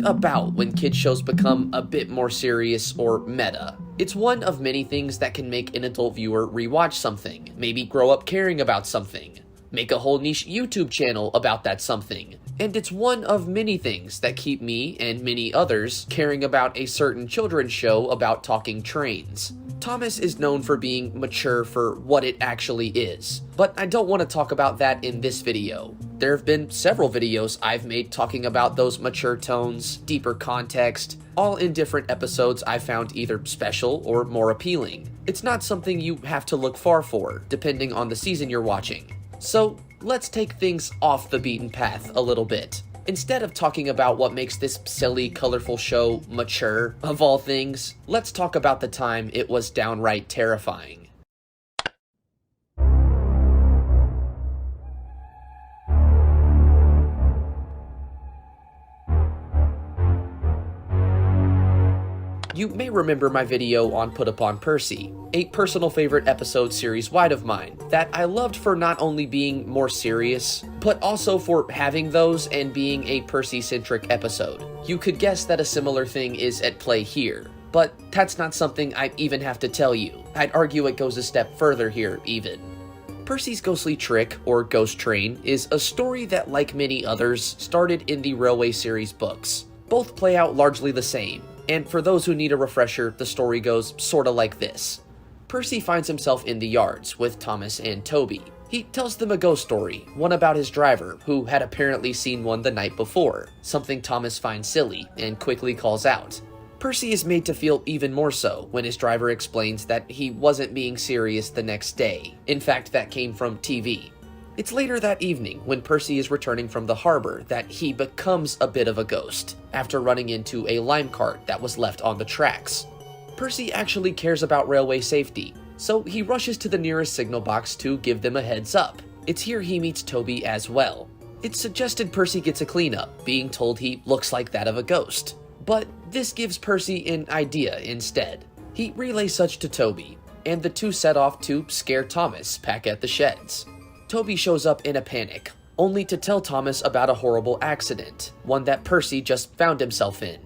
about when kids shows become a bit more serious or meta? It's one of many things that can make an adult viewer rewatch something, maybe grow up caring about something, make a whole niche YouTube channel about that something. And it's one of many things that keep me and many others caring about a certain children's show about talking trains. Thomas is known for being mature for what it actually is, but I don't want to talk about that in this video. There have been several videos I've made talking about those mature tones, deeper context, all in different episodes I found either special or more appealing. It's not something you have to look far for, depending on the season you're watching. So let's take things off the beaten path a little bit. Instead of talking about what makes this silly, colorful show mature, of all things, let's talk about the time it was downright terrifying. You may remember my video on Put Upon Percy, a personal favorite episode series-wide of mine that I loved for not only being more serious, but also for having those and being a Percy-centric episode. You could guess that a similar thing is at play here, but that's not something I even have to tell you. I'd argue it goes a step further here, even. Percy's Ghostly Trick, or Ghost Train, is a story that, like many others, started in the Railway series books. Both play out largely the same. And for those who need a refresher, the story goes sorta like this. Percy finds himself in the yards with Thomas and Toby. He tells them a ghost story, one about his driver, who had apparently seen one the night before, something Thomas finds silly and quickly calls out. Percy is made to feel even more so when his driver explains that he wasn't being serious the next day. In fact, that came from TV. It's later that evening, when Percy is returning from the harbor, that he becomes a bit of a ghost, after running into a lime cart that was left on the tracks. Percy actually cares about railway safety, so he rushes to the nearest signal box to give them a heads up. It's here he meets Toby as well. It's suggested Percy gets a cleanup, being told he looks like that of a ghost. But this gives Percy an idea instead. He relays such to Toby, and the two set off to scare Thomas back at the sheds. Toby shows up in a panic, only to tell Thomas about a horrible accident, one that Percy just found himself in.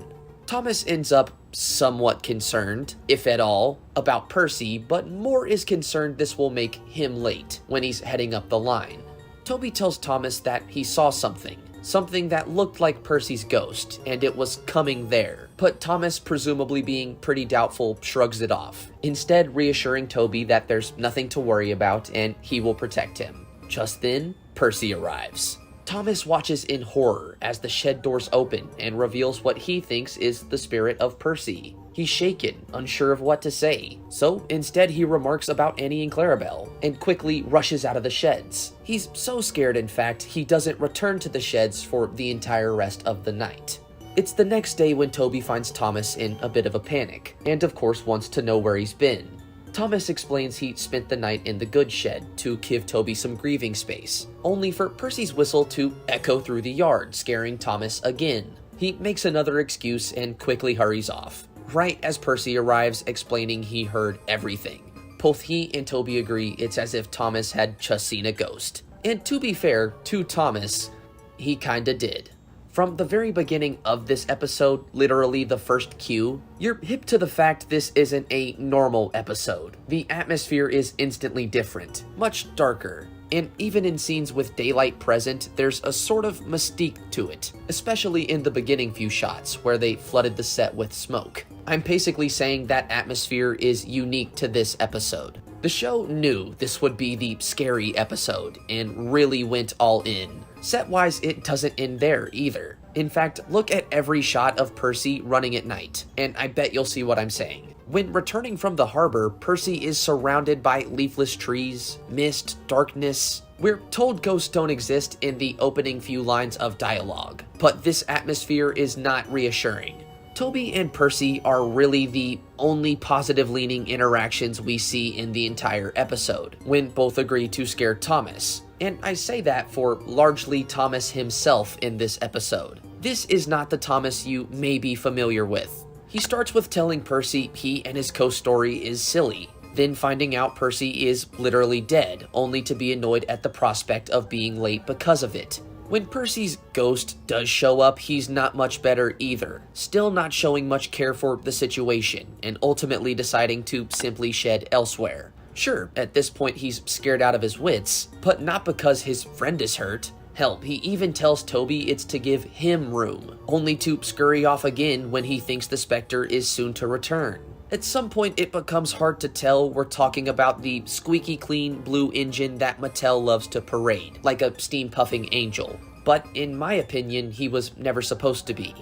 Thomas ends up somewhat concerned, if at all, about Percy, but more is concerned this will make him late when he's heading up the line. Toby tells Thomas that he saw something that looked like Percy's ghost, and it was coming there. But Thomas, presumably being pretty doubtful, shrugs it off, instead reassuring Toby that there's nothing to worry about and he will protect him. Just then, Percy arrives. Thomas watches in horror as the shed doors open and reveals what he thinks is the spirit of Percy. He's shaken, unsure of what to say, so instead he remarks about Annie and Clarabelle, and quickly rushes out of the sheds. He's so scared, in fact, he doesn't return to the sheds for the entire rest of the night. It's the next day when Toby finds Thomas in a bit of a panic, and of course wants to know where he's been. Thomas explains he spent the night in the goods shed to give Toby some grieving space, only for Percy's whistle to echo through the yard, scaring Thomas again. He makes another excuse and quickly hurries off, right as Percy arrives explaining he heard everything. Both he and Toby agree it's as if Thomas had just seen a ghost. And to be fair to Thomas, he kinda did. From the very beginning of this episode, literally the first cue, you're hip to the fact this isn't a normal episode. The atmosphere is instantly different, much darker, and even in scenes with daylight present, there's a sort of mystique to it, especially in the beginning few shots where they flooded the set with smoke. I'm basically saying that atmosphere is unique to this episode. The show knew this would be the scary episode and really went all in. Set-wise, it doesn't end there either. In fact, look at every shot of Percy running at night, and I bet you'll see what I'm saying. When returning from the harbor, Percy is surrounded by leafless trees, mist, darkness. We're told ghosts don't exist in the opening few lines of dialogue, but this atmosphere is not reassuring. Toby and Percy are really the only positive-leaning interactions we see in the entire episode, when both agree to scare Thomas. And I say that for largely Thomas himself in this episode. This is not the Thomas you may be familiar with. He starts with telling Percy he and his ghost story is silly, then finding out Percy is literally dead, only to be annoyed at the prospect of being late because of it. When Percy's ghost does show up, he's not much better either, still not showing much care for the situation, and ultimately deciding to simply shed elsewhere. Sure, at this point he's scared out of his wits, but not because his friend is hurt. Hell, he even tells Toby it's to give him room, only to scurry off again when he thinks the Spectre is soon to return. At some point it becomes hard to tell we're talking about the squeaky clean blue engine that Mattel loves to parade, like a steam puffing angel. But in my opinion, he was never supposed to be.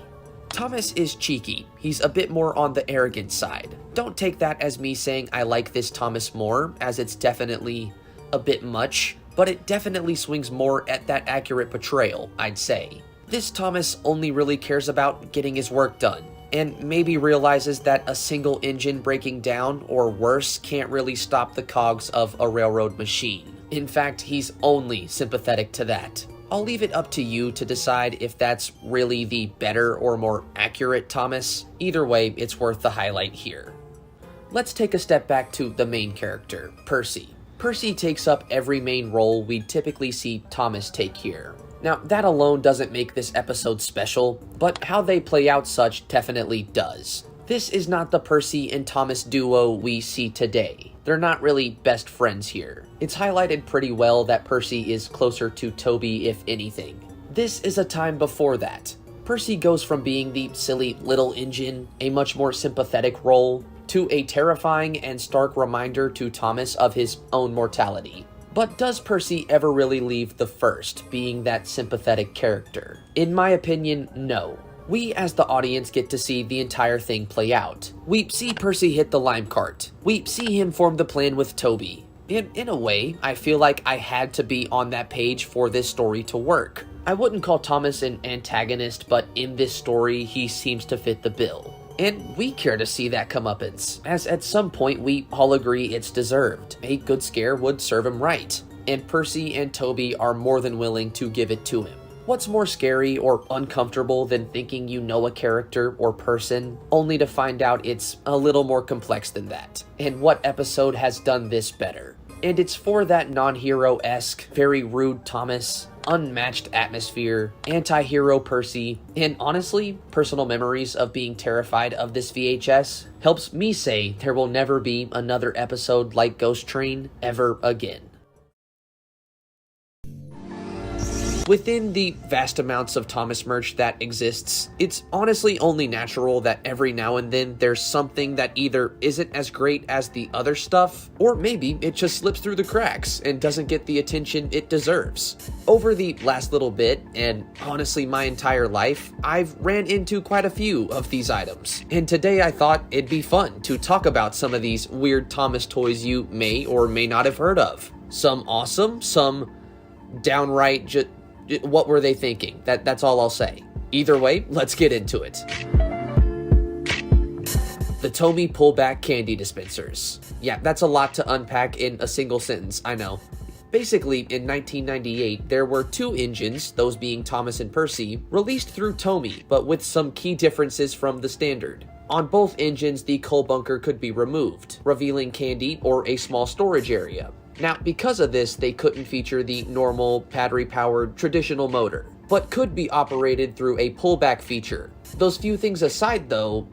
Thomas is cheeky. He's a bit more on the arrogant side. Don't take that as me saying I like this Thomas more, as it's definitely a bit much, but it definitely swings more at that accurate portrayal, I'd say. This Thomas only really cares about getting his work done, and maybe realizes that a single engine breaking down, or worse, can't really stop the cogs of a railroad machine. In fact, he's only sympathetic to that. I'll leave it up to you to decide if that's really the better or more accurate Thomas. Either way, it's worth the highlight here. Let's take a step back to the main character, Percy. Percy takes up every main role we'd typically see Thomas take here. Now, that alone doesn't make this episode special, but how they play out such definitely does. This is not the Percy and Thomas duo we see today. They're not really best friends here. It's highlighted pretty well that Percy is closer to Toby if anything. This is a time before that. Percy goes from being the silly little engine, a much more sympathetic role, to a terrifying and stark reminder to Thomas of his own mortality. But does Percy ever really leave the first, being that sympathetic character? In my opinion, no. We as the audience get to see the entire thing play out. We see Percy hit the lime cart. We see him form the plan with Toby. In a way, I feel like I had to be on that page for this story to work. I wouldn't call Thomas an antagonist, but in this story, he seems to fit the bill. And we care to see that comeuppance, as at some point we all agree it's deserved. A good scare would serve him right, and Percy and Toby are more than willing to give it to him. What's more scary or uncomfortable than thinking you know a character or person, only to find out it's a little more complex than that? And what episode has done this better? And it's for that non-hero-esque, very rude Thomas, unmatched atmosphere, anti-hero Percy, and honestly, personal memories of being terrified of this VHS helps me say there will never be another episode like Ghost Train ever again. Within the vast amounts of Thomas merch that exists, it's honestly only natural that every now and then there's something that either isn't as great as the other stuff, or maybe it just slips through the cracks and doesn't get the attention it deserves. Over the last little bit, and honestly my entire life, I've ran into quite a few of these items, and today I thought it'd be fun to talk about some of these weird Thomas toys you may or may not have heard of. Some awesome, some downright what were they thinking? That's all I'll say. Either way, let's get into it. The Tomy pullback candy dispensers. Yeah, that's a lot to unpack in a single sentence, I know. Basically, in 1998, there were two engines, those being Thomas and Percy, released through Tomy, but with some key differences from the standard. On both engines, the coal bunker could be removed, revealing candy or a small storage area. Now, because of this, they couldn't feature the normal, battery-powered, traditional motor, but could be operated through a pullback feature. Those few things aside, though,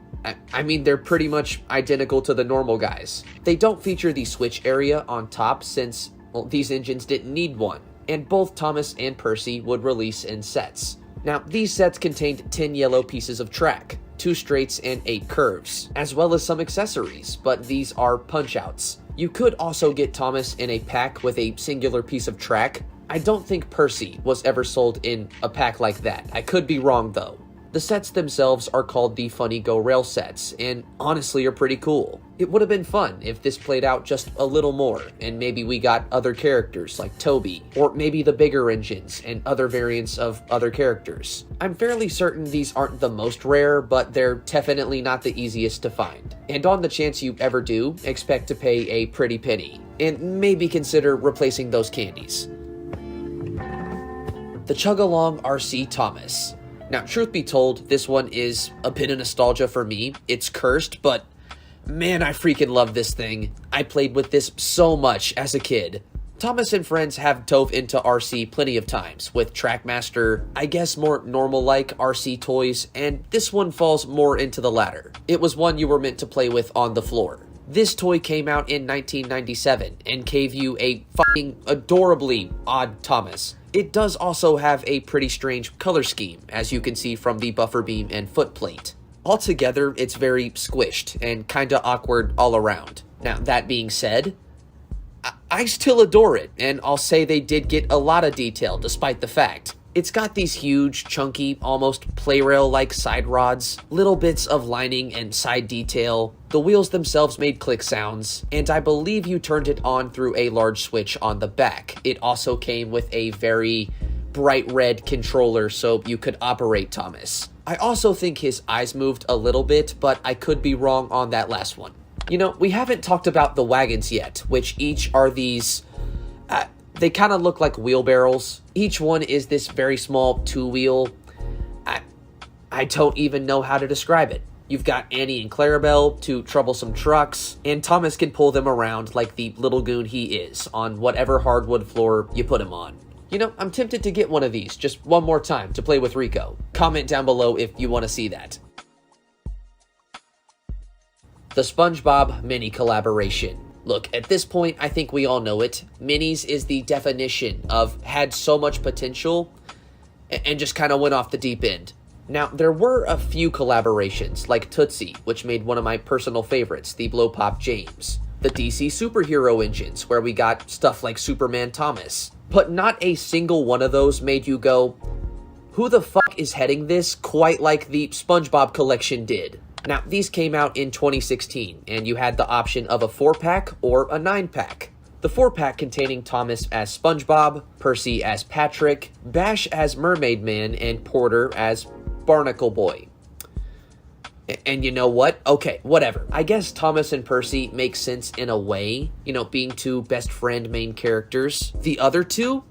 I mean, they're pretty much identical to the normal guys. They don't feature the switch area on top since, well, these engines didn't need one, and both Thomas and Percy would release in sets. Now, these sets contained 10 yellow pieces of track, 2 straights and 8 curves, as well as some accessories, but these are punch-outs. You could also get Thomas in a pack with a singular piece of track. I don't think Percy was ever sold in a pack like that. I could be wrong though. The sets themselves are called the Funny Go Rail sets, and honestly are pretty cool. It would have been fun if this played out just a little more, and maybe we got other characters like Toby, or maybe the bigger engines and other variants of other characters. I'm fairly certain these aren't the most rare, but they're definitely not the easiest to find. And on the chance you ever do, expect to pay a pretty penny, and maybe consider replacing those candies. The Chug-Along RC Thomas. Now, truth be told, this one is a bit of nostalgia for me. It's cursed, but man, I freaking love this thing. I played with this so much as a kid. Thomas and friends have dove into RC plenty of times, with Trackmaster, I guess more normal-like RC toys, and this one falls more into the latter. It was one you were meant to play with on the floor. This toy came out in 1997 and gave you a fucking adorably odd Thomas. It does also have a pretty strange color scheme, as you can see from the buffer beam and footplate. Altogether, it's very squished and kinda awkward all around. Now, that being said, I still adore it, and I'll say they did get a lot of detail despite the fact. It's got these huge, chunky, almost play-rail-like side rods, little bits of lining and side detail. The wheels themselves made click sounds, and I believe you turned it on through a large switch on the back. It also came with a very bright red controller so you could operate Thomas. I also think his eyes moved a little bit, but I could be wrong on that last one. You know, we haven't talked about the wagons yet, which each are these, they kind of look like wheelbarrows. Each one is this very small two-wheel. I don't even know how to describe it. You've got Annie and Clarabelle, two troublesome trucks, and Thomas can pull them around like the little goon he is on whatever hardwood floor you put him on. You know, I'm tempted to get one of these just one more time to play with Rico. Comment down below if you want to see that. The SpongeBob Mini Collaboration. Look, at this point, I think we all know it. Minis is the definition of had so much potential and just kind of went off the deep end. Now, there were a few collaborations, like Tootsie, which made one of my personal favorites, the Blow Pop James. The DC superhero engines, where we got stuff like Superman Thomas. But not a single one of those made you go, who the fuck is heading this, quite like the SpongeBob collection did. Now, these came out in 2016, and you had the option of a 4-pack or a 9-pack. The 4-pack containing Thomas as SpongeBob, Percy as Patrick, Bash as Mermaid Man, and Porter as Barnacle Boy. And you know what? Okay, whatever. I guess Thomas and Percy make sense in a way, you know, being two best friend main characters. The other two,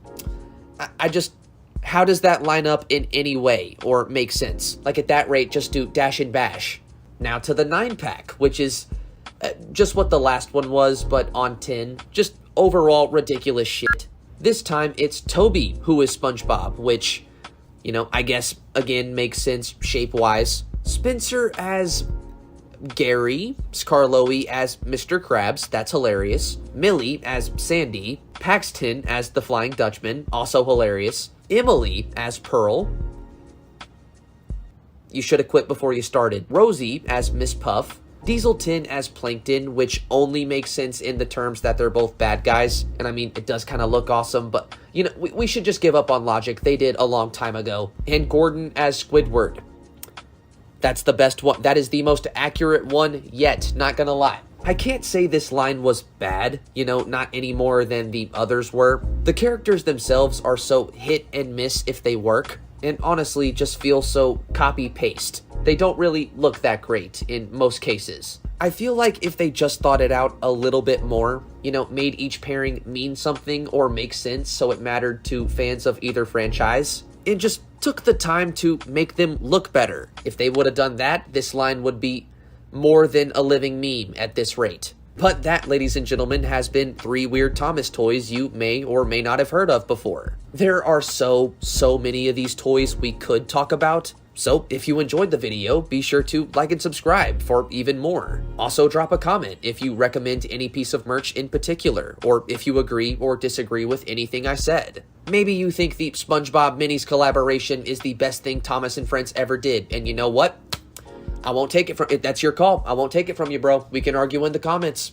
how does that line up in any way or make sense? Like at that rate, just do Dash and Bash. Now to the 9-pack, which is just what the last one was, but on 10. Just overall ridiculous shit. This time, it's Toby who is SpongeBob, which, you know, I guess, again, makes sense shape-wise. Spencer as Gary, Scarloey as Mr. Krabs, that's hilarious. Millie as Sandy, Paxton as the Flying Dutchman, also hilarious. Emily as Pearl. You should have quit before you started. Rosie as Miss Puff. Dieselton as Plankton, which only makes sense in the terms that they're both bad guys. And I mean, it does kind of look awesome, but, you know, we should just give up on logic. They did a long time ago. And Gordon as Squidward. That's the best one. That is the most accurate one yet, not gonna lie. I can't say this line was bad, you know, not any more than the others were. The characters themselves are so hit and miss if they work, and honestly just feel so copy-paste. They don't really look that great in most cases. I feel like if they just thought it out a little bit more, you know, made each pairing mean something or make sense so it mattered to fans of either franchise, and just took the time to make them look better. If they would have done that, this line would be more than a living meme at this rate. But that, ladies and gentlemen, has been 3 Weird Thomas toys you may or may not have heard of before. There are so many of these toys we could talk about. So if you enjoyed the video, be sure to like and subscribe for even more. Also drop a comment if you recommend any piece of merch in particular, or if you agree or disagree with anything I said. Maybe you think the SpongeBob Minis collaboration is the best thing Thomas and Friends ever did, and you know what? I won't take it from it. That's your call. I won't take it from you, bro. We can argue in the comments.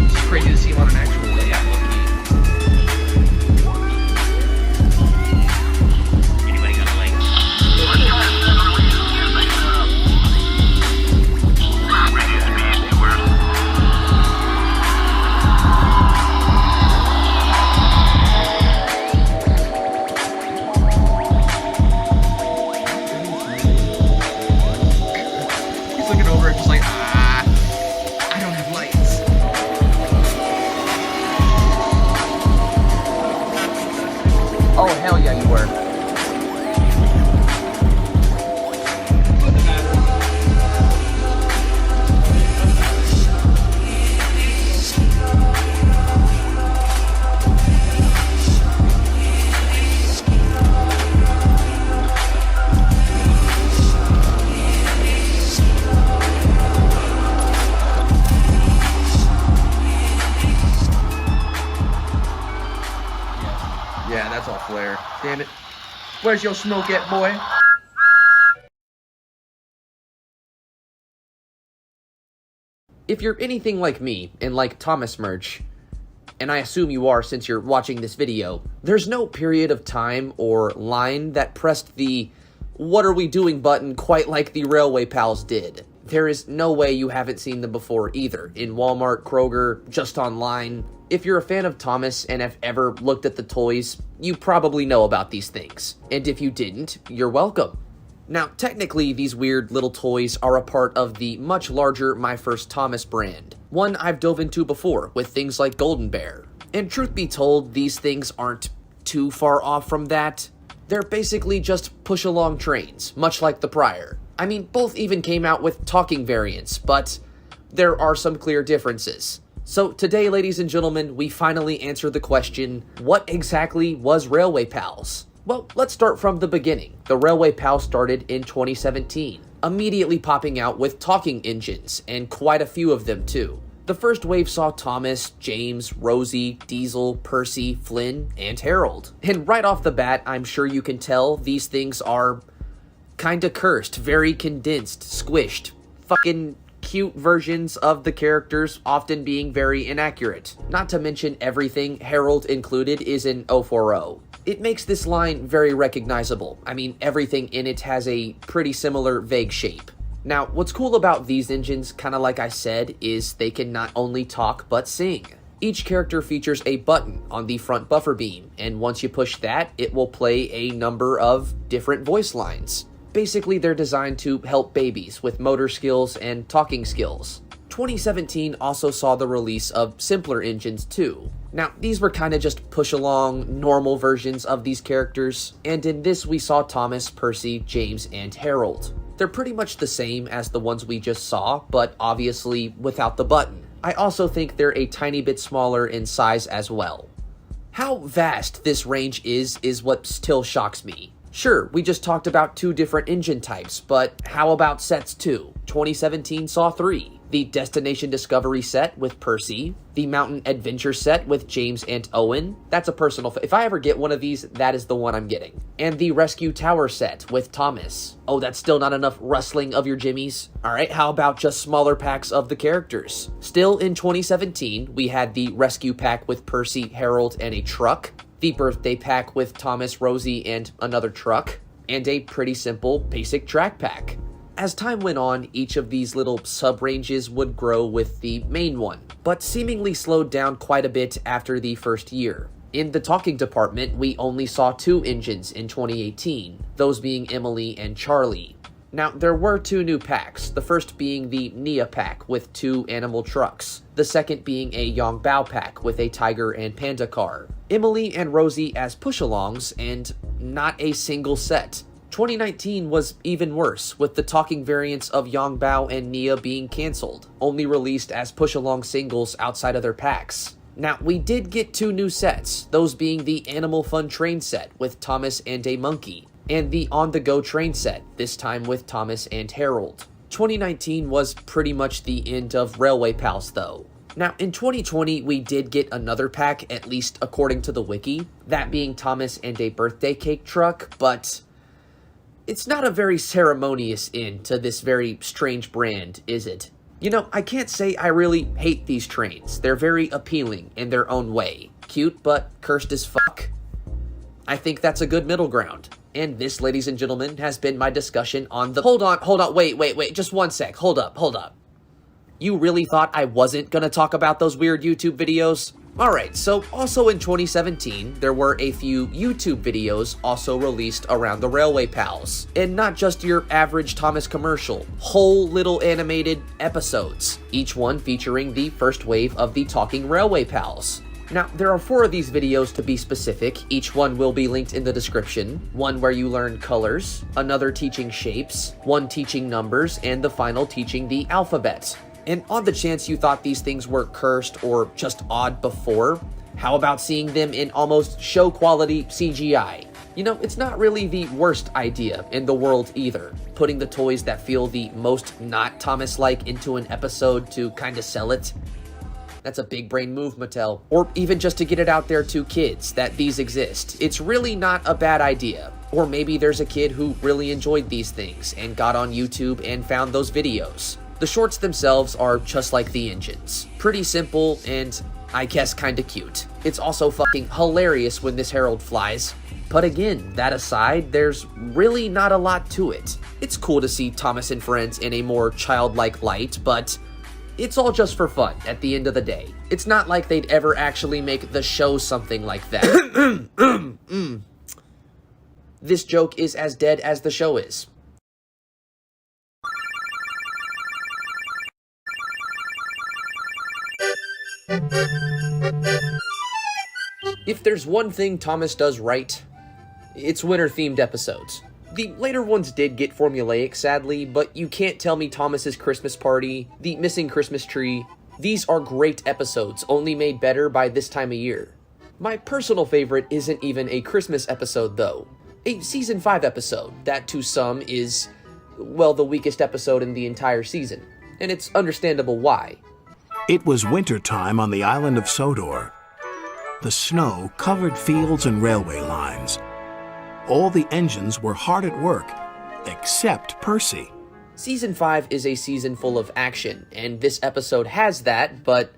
It's crazy to see him on an actual layout. Anybody got a link? Looking over it just like, I don't have lights. Oh, hell yeah, you were. Where's your smoke at, boy? If you're anything like me and like Thomas merch, and I assume you are since you're watching this video, there's no period of time or line that pressed the "what are we doing" button quite like the Railway Pals did. There is no way you haven't seen them before either, in Walmart, Kroger, just online. If you're a fan of Thomas and have ever looked at the toys, you probably know about these things. And if you didn't, you're welcome. Now, technically, these weird little toys are a part of the much larger My First Thomas brand, one I've dove into before with things like Golden Bear. And truth be told, these things aren't too far off from that. They're basically just push-along trains, much like the prior. I mean, both even came out with talking variants, but there are some clear differences. So today, ladies and gentlemen, we finally answer the question, what exactly was Railway Pals? Well, let's start from the beginning. The Railway Pals started in 2017, immediately popping out with talking engines, and quite a few of them too. The first wave saw Thomas, James, Rosie, Diesel, Percy, Flynn, and Harold. And right off the bat, I'm sure you can tell these things are kinda cursed, very condensed, squished, fucking cute versions of the characters, often being very inaccurate. Not to mention everything, Harold included, is in 040. It makes this line very recognizable. I mean, everything in it has a pretty similar vague shape. Now, what's cool about these engines, kinda like I said, is they can not only talk, but sing. Each character features a button on the front buffer beam, and once you push that, it will play a number of different voice lines. Basically, they're designed to help babies with motor skills and talking skills. 2017 also saw the release of simpler engines too. Now, these were kinda just push-along, normal versions of these characters, and in this we saw Thomas, Percy, James, and Harold. They're pretty much the same as the ones we just saw, but obviously without the button. I also think they're a tiny bit smaller in size as well. How vast this range is what still shocks me. Sure, we just talked about 2 different engine types, but how about sets too? 2017 saw 3. The Destination Discovery set with Percy, the Mountain Adventure set with James and Owen. That's a personal if I ever get one of these, that is the one I'm getting. And the Rescue Tower set with Thomas. Oh, that's still not enough rustling of your jimmies? Alright, how about just smaller packs of the characters? Still in 2017, we had the Rescue Pack with Percy, Harold, and a truck, the Birthday Pack with Thomas, Rosie, and another truck, and a pretty simple basic track pack. As time went on, each of these little sub-ranges would grow with the main one, but seemingly slowed down quite a bit after the first year. In the talking department, we only saw 2 engines in 2018, those being Emily and Charlie. Now, there were 2 new packs, the first being the Nia pack with 2 animal trucks, the second being a Yongbao pack with a tiger and panda car. Emily and Rosie as push-alongs, and not a single set. 2019 was even worse, with the talking variants of Yongbao and Nia being cancelled, only released as push-along singles outside of their packs. Now, we did get 2 new sets, those being the Animal Fun Train set with Thomas and a monkey, and the On-the-Go Train set, this time with Thomas and Harold. 2019 was pretty much the end of Railway Pals though. Now, in 2020, we did get another pack, at least according to the wiki, that being Thomas and a birthday cake truck, but it's not a very ceremonious end to this very strange brand, is it? You know, I can't say I really hate these trains. They're very appealing in their own way. Cute, but cursed as fuck. I think that's a good middle ground. And this, ladies and gentlemen, has been my discussion on the— Hold on, wait, just one sec, hold up. You really thought I wasn't gonna talk about those weird YouTube videos? Alright, so also in 2017, there were a few YouTube videos also released around the Railway Pals. And not just your average Thomas commercial, whole little animated episodes, each one featuring the first wave of the Talking Railway Pals. Now, there are 4 of these videos to be specific, each one will be linked in the description. One where you learn colors, another teaching shapes, one teaching numbers, and the final teaching the alphabet. And on the chance you thought these things were cursed or just odd before, how about seeing them in almost show quality CGI? You know, it's not really the worst idea in the world either, putting the toys that feel the most not Thomas-like into an episode to kinda sell it. That's a big brain move, Mattel. Or even just to get it out there to kids that these exist. It's really not a bad idea. Or maybe there's a kid who really enjoyed these things and got on YouTube and found those videos. The shorts themselves are just like the engines. Pretty simple and, I guess, kinda cute. It's also fucking hilarious when this herald flies. But again, that aside, there's really not a lot to it. It's cool to see Thomas and friends in a more childlike light, but it's all just for fun at the end of the day. It's not like they'd ever actually make the show something like that. This joke is as dead as the show is. If there's one thing Thomas does right, it's winter-themed episodes. The later ones did get formulaic, sadly, but you can't tell me Thomas's Christmas party, the missing Christmas tree, these are great episodes, only made better by this time of year. My personal favorite isn't even a Christmas episode, though. A Season 5 episode, that to some is, well, the weakest episode in the entire season. And it's understandable why. It was winter time on the island of Sodor. The snow covered fields and railway lines. All the engines were hard at work, except Percy. Season 5 is a season full of action, and this episode has that, but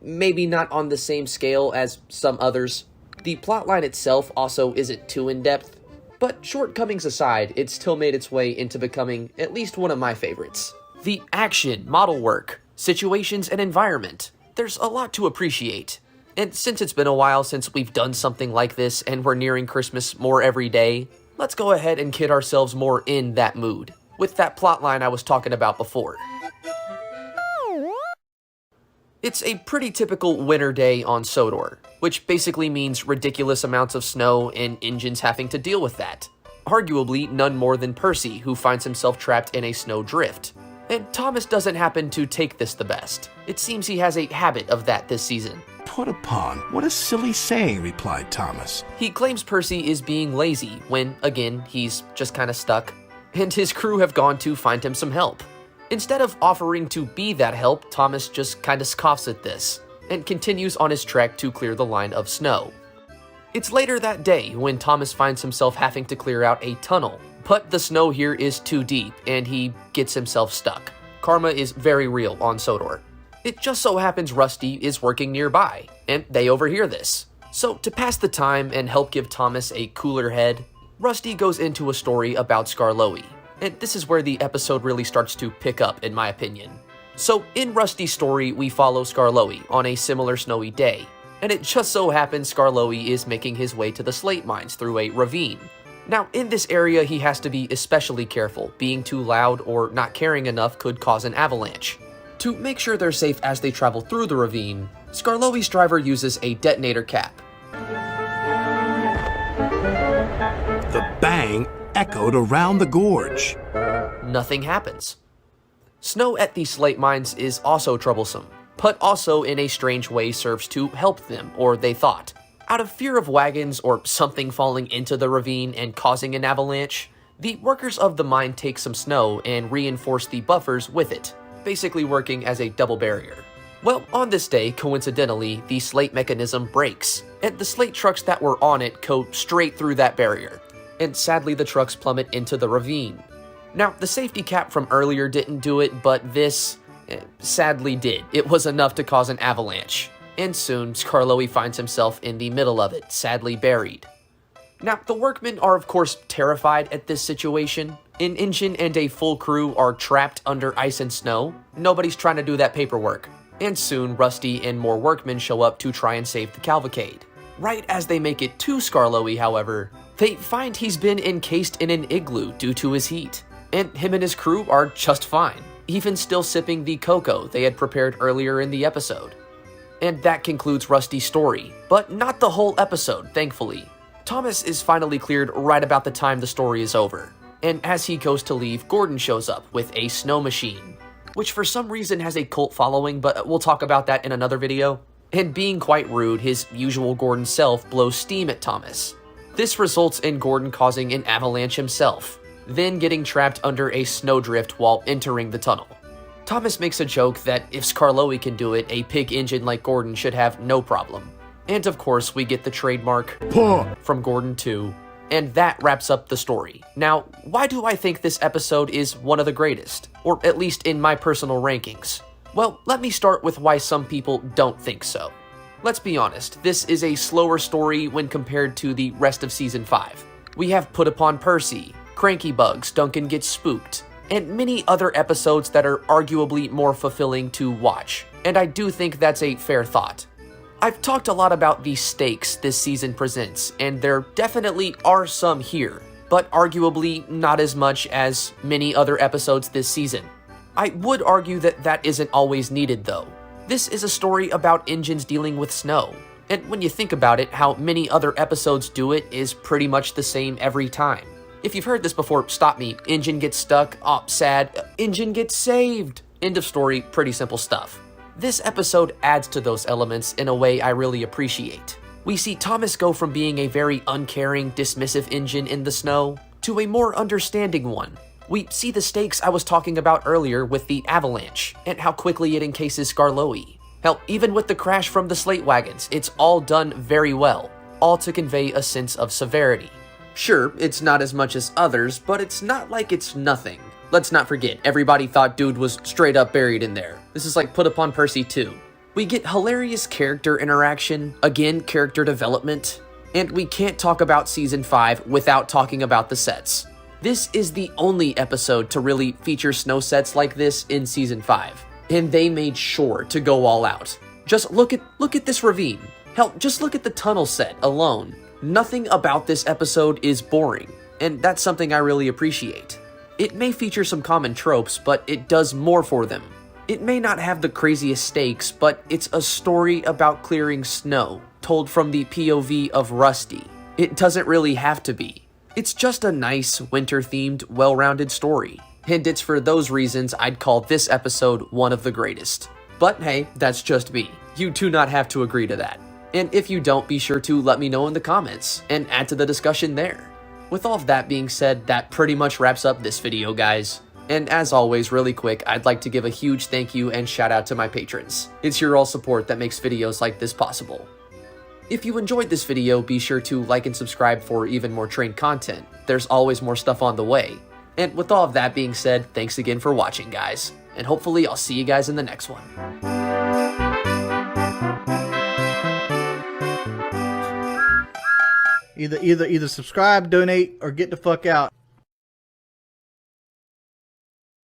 maybe not on the same scale as some others. The plotline itself also isn't too in-depth, but shortcomings aside, it still made its way into becoming at least one of my favorites. The action, model work, situations, and environment. There's a lot to appreciate. And since it's been a while since we've done something like this and we're nearing Christmas more every day, let's go ahead and kid ourselves more in that mood, with that plotline I was talking about before. It's a pretty typical winter day on Sodor, which basically means ridiculous amounts of snow and engines having to deal with that. Arguably, none more than Percy, who finds himself trapped in a snow drift. And Thomas doesn't happen to take this the best. It seems he has a habit of that this season. Put upon, what a silly saying, replied Thomas. He claims Percy is being lazy when, again, he's just kinda stuck. And his crew have gone to find him some help. Instead of offering to be that help, Thomas just kinda scoffs at this, and continues on his trek to clear the line of snow. It's later that day when Thomas finds himself having to clear out a tunnel, but the snow here is too deep, and he gets himself stuck. Karma is very real on Sodor. It just so happens Rusty is working nearby, and they overhear this. So to pass the time and help give Thomas a cooler head, Rusty goes into a story about Skarloey. And this is where the episode really starts to pick up, in my opinion. So in Rusty's story, we follow Skarloey on a similar snowy day, and it just so happens Skarloey is making his way to the slate mines through a ravine. Now, in this area, he has to be especially careful. Being too loud or not caring enough could cause an avalanche. To make sure they're safe as they travel through the ravine, Skarloey's driver uses a detonator cap. The bang echoed around the gorge. Nothing happens. Snow at the slate mines is also troublesome, but also in a strange way serves to help them, or they thought. Out of fear of wagons or something falling into the ravine and causing an avalanche, the workers of the mine take some snow and reinforce the buffers with it, basically working as a double barrier. Well, on this day, coincidentally, the slate mechanism breaks, and the slate trucks that were on it go straight through that barrier, and sadly the trucks plummet into the ravine. Now, the safety cap from earlier didn't do it, but this, sadly did. It was enough to cause an avalanche, and soon Skarloey finds himself in the middle of it, sadly buried. Now, the workmen are of course terrified at this situation. An engine and a full crew are trapped under ice and snow. Nobody's trying to do that paperwork. And soon, Rusty and more workmen show up to try and save the cavalcade. Right as they make it to Skarloey, however, they find he's been encased in an igloo due to his heat. And him and his crew are just fine, even still sipping the cocoa they had prepared earlier in the episode. And that concludes Rusty's story, but not the whole episode, thankfully. Thomas is finally cleared right about the time the story is over. And as he goes to leave, Gordon shows up with a snow machine, which for some reason has a cult following, but we'll talk about that in another video. And being quite rude, his usual Gordon self blows steam at Thomas. This results in Gordon causing an avalanche himself, then getting trapped under a snowdrift while entering the tunnel. Thomas makes a joke that if Skarloey can do it, a pig engine like Gordon should have no problem. And of course, we get the trademark Paw from Gordon too. And that wraps up the story. Now, why do I think this episode is one of the greatest? Or at least in my personal rankings? Well, let me start with why some people don't think so. Let's be honest, this is a slower story when compared to the rest of Season 5. We have Put Upon Percy, Cranky Bugs, Duncan Gets Spooked, and many other episodes that are arguably more fulfilling to watch, and I do think that's a fair thought. I've talked a lot about the stakes this season presents, and there definitely are some here, but arguably not as much as many other episodes this season. I would argue that that isn't always needed though. This is a story about engines dealing with snow, and when you think about it, how many other episodes do it is pretty much the same every time. If you've heard this before, stop me. Engine gets stuck, oh, sad. Engine gets saved. End of story, pretty simple stuff. This episode adds to those elements in a way I really appreciate. We see Thomas go from being a very uncaring, dismissive engine in the snow to a more understanding one. We see the stakes I was talking about earlier with the avalanche and how quickly it encases Skarloey. Hell, even with the crash from the slate wagons, it's all done very well, all to convey a sense of severity. Sure, it's not as much as others, but it's not like it's nothing. Let's not forget, everybody thought dude was straight up buried in there. This is like Put Upon Percy 2. We get hilarious character interaction, again, character development, and we can't talk about Season 5 without talking about the sets. This is the only episode to really feature snow sets like this in Season 5, and they made sure to go all out. Just look at this ravine. Hell, just look at the tunnel set alone. Nothing about this episode is boring, and that's something I really appreciate. It may feature some common tropes, but it does more for them. It may not have the craziest stakes, but it's a story about clearing snow, told from the POV of Rusty. It doesn't really have to be. It's just a nice, winter-themed, well-rounded story, and it's for those reasons I'd call this episode one of the greatest. But hey, that's just me. You do not have to agree to that. And if you don't, be sure to let me know in the comments, and add to the discussion there. With all of that being said, that pretty much wraps up this video, guys. And as always, really quick, I'd like to give a huge thank you and shout out to my patrons. It's your all support that makes videos like this possible. If you enjoyed this video, be sure to like and subscribe for even more train content. There's always more stuff on the way. And with all of that being said, thanks again for watching, guys. And hopefully I'll see you guys in the next one. Either subscribe, donate, or get the fuck out.